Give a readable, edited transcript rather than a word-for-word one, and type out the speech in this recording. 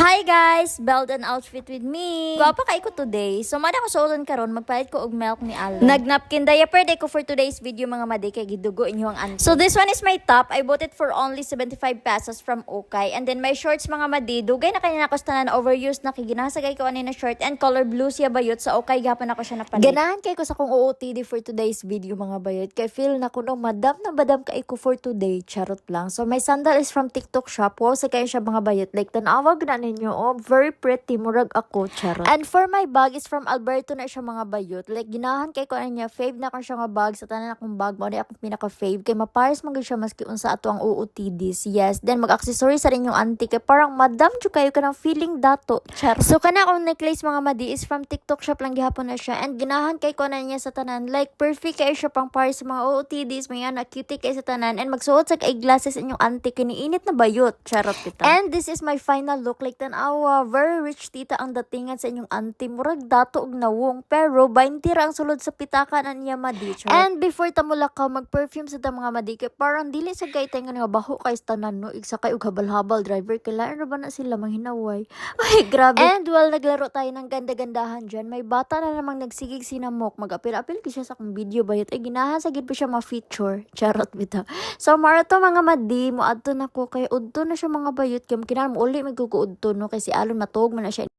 Hi guys! Belt and outfit with me! Gwapa kay ko today. So, mada ko suoton karon magpalit ko og milk ni Alan. Nag-napkin diaper day ko for today's video mga madi kay gidugo inyong auntie. So, this one is my top. I bought it for only 75 pesos from Okay. And then my shorts mga madi, dugay na kanina ko tanan overused na kiginasagay ko ani na short and color blue siya bayot sa Okay gapon ako siya napalit. Ganahan kay ko sa kong OOTD for today's video mga bayot. Kay feel na ko no madam na badam kay ko for today. Charot lang. So, my sandal is from TikTok shop. Wow, sa kayo siya mga bayot. Like, tanawag na ninyo, oh, very pretty, murag ako, charot. And for my bag is from Alberto na siya mga bayot. Like, ginahan kay ko na niya, fave na ko siya nga bag, sa tanan akong bag, mo na akong pinaka-fave, kay mapares man siya maski unsa ato ang OOTDs. Yes, then mag-accessory sa rin yung auntie, kay parang madam jo kayo ka ng feeling dato, charot. So, kana akong necklace mga madi is from TikTok shop lang gihapon na siya, and ginahan kay ko na niya sa tanan, like, perfect kayo siya pang pares sa mga OOTDs, mga na cutie kayo sa tanan, and magsuot sa eyeglasses inyong auntie, kiniinit na bayot, charot kita. And this is my final look, like, tanawa, very rich tita ang datingan sa inyong auntie, murag dato og nawong, pero 20 ra ang sulod sa pitaka na niya madi, charot. And before tamulakaw, mag-perfume sa ta mga madi, kay parang dili sa gaytay nga nga baho kay tanan no, igsa kay og habal-habal driver, kailan ra ba na sila manghinaway? Ay, grabe. And while naglaro tayo ng ganda-gandahan dyan, may bata na namang nagsigig sinamok, mag-apil-apil ko siya sa akong video bayot, ay ginahan sa gid pa siya ma-feature, charot bitaw. So, marato mga madi, mo adto na ko, kay udto na siya mga bayot, kay kinahanglan mo uli magkukuudto no, kay si Alon matog man na siya